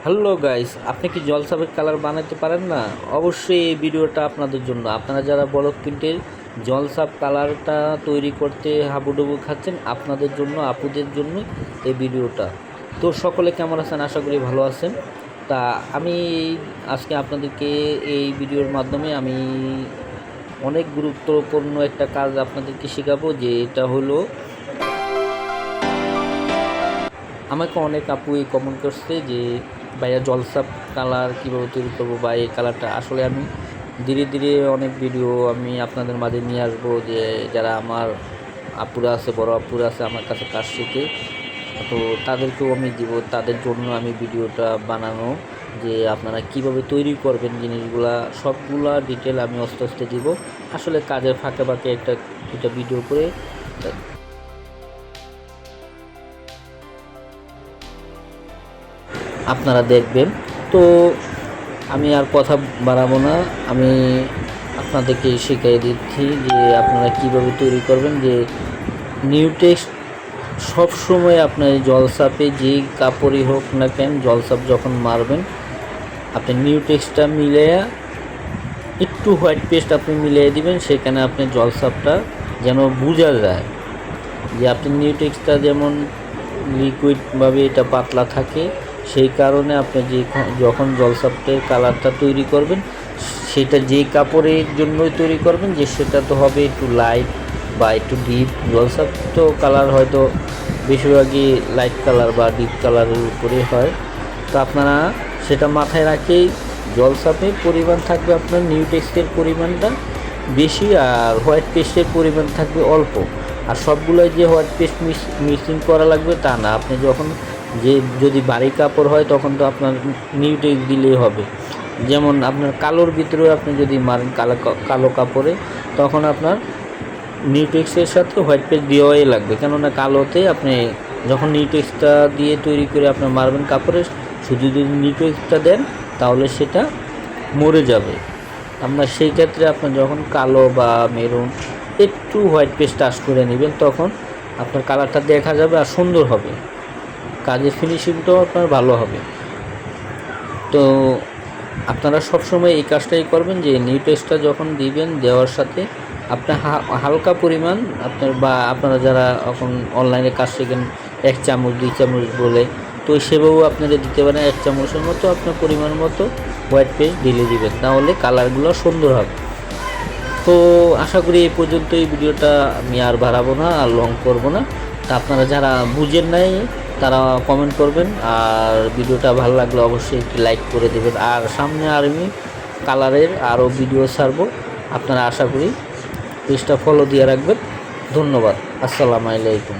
Hello guys, আপনি কি জলসাপের colour বানাতে পারেন না? অবশ্যই এই ভিডিওটা আপনাদের জন্য। আপনারা যারা ব্লক প্রিন্টের জলসাপ কালারটা তৈরি করতে হাবুডুবু খাচ্ছেন, আপনাদের জন্য, আপুদের জন্য এই ভিডিওটা। তো সকলে কেমন আছেন? আশা করি ভালো আছেন। তা আমি আজকে আপনাদেরকে এই ভিডিওর মাধ্যমে আমি অনেক গুরুত্বপূর্ণ একটা কাজ আপনাদেরকে শেখাবো, যে এটা হলো, আমাকে অনেক আপু এই কমেন্ট করছে যে ভাইয়া জলসাপ কালার কীভাবে তৈরি করবো, বা এই কালারটা আসলে আমি ধীরে ধীরে অনেক ভিডিও আমি আপনাদের মাঝে নিয়ে আসবো, যে যারা আমার আপুরা আছে, বড় আপুরা আছে আমার কাছে কাজ শিখে, তো তাদেরকেও আমি দিব, তাদের জন্য আমি ভিডিওটা বানানো, যে আপনারা কিভাবে তৈরি করবেন জিনিসগুলা, সবগুলা ডিটেল আমি আস্তে আস্তে দিব। আসলে কাজের ফাঁকে ফাঁকে একটা ভিডিও করে আপনারা দেখবেন। তো আমি আর কথা বাড়াবো না, আমি আপনাদেরকে শিখিয়ে দিচ্ছি যে আপনারা কিভাবে তৈরি করবেন। যে নিউটেক্স সবসময় আপনার জলসাপে যেই কাপড়ই হোক না কেন, জলসাপ যখন মারবেন আপনি নিউটেক্সটা মিলিয়ে একটু হোয়াইট পেস্ট আপনি মিলিয়ে দিবেন, সেখানে আপনি জলসাপটা যেন বোঝা যায় যে আপনি নিউটেক্সটা যেমন লিকুইডভাবে এটা পাতলা থাকে, সেই কারণে আপনি যখন জলসাপটের কালারটা তৈরি করবেন, সেটা যে কাপড়ের জন্যই তৈরি করবেন, যে সেটা তো হবে একটু লাইট বা একটু ডিপ। জলসাপ তো কালার হয়তো বেশিরভাগই লাইট কালার বা ডিপ কালারের উপরে হয়। তো আপনারা সেটা মাথায় রাখেই জলসাপে পরিমাণ থাকবে আপনার নিউটেক্সের পরিমাণটা বেশি, আর হোয়াইট পেস্টের পরিমাণ থাকবে অল্প। আর সবগুলোই যে হোয়াইট পেস্ট মিক্সিং করা লাগবে তা না। আপনি যখন যদি ভারী কাপড় হয় তখন তো আপনার নিউটেক্স দিলেই হবে। যেমন আপনার কালোর ভিতরে আপনি যদি মারেন কালো কাপড়ে, তখন আপনার নিউটেক্সের সাথে হোয়াইট পেস্ট দেওয়াই লাগবে, কেননা কালোতে আপনি যখন নিউটেক্সটা দিয়ে তৈরি করে আপনার মারবেন কাপড়ে, শুধু যদি নিউটেক্সটা দেন তাহলে সেটা মরে যাবে আপনার। সেই ক্ষেত্রে আপনার যখন কালো বা মেরুন একটু হোয়াইট পেস্ট টাচ করে নেবেন, তখন আপনার কালারটা দেখা যাবে আর সুন্দর হবে, কাজের ফিনিশিংটাও আপনার ভালো হবে। তো আপনারা সবসময় এই কাজটাই করবেন, যে নিউটেক্সটা যখন দিবেন, দেওয়ার সাথে আপনার হালকা পরিমাণ আপনার, বা আপনারা যারা এখন অনলাইনে কাজ শেখেন 1 চামচ 2 চামচ বলে, তো সেভাবেও আপনারা দিতে পারেন। 1 চামচের মতো আপনার পরিমাণ মতো হোয়াইট পেস্ট ঢেলে দিবেন, তাহলে কালারগুলো সুন্দর হবে। তো আশা করি এই পর্যন্ত এই ভিডিওটা আমি আর বাড়াবো না, আর লং করব না। তা আপনারা যারা বুঝেন নাই তারা কমেন্ট করবেন, আর ভিডিওটা ভালো লাগলে অবশ্যই একটি লাইক করে দেবেন। আর সামনে আমি কালারের আরও ভিডিও ছাড়বো, আপনারা আশা করি পেজটা ফলো দিয়ে রাখবেন। ধন্যবাদ। আসসালামু আলাইকুম।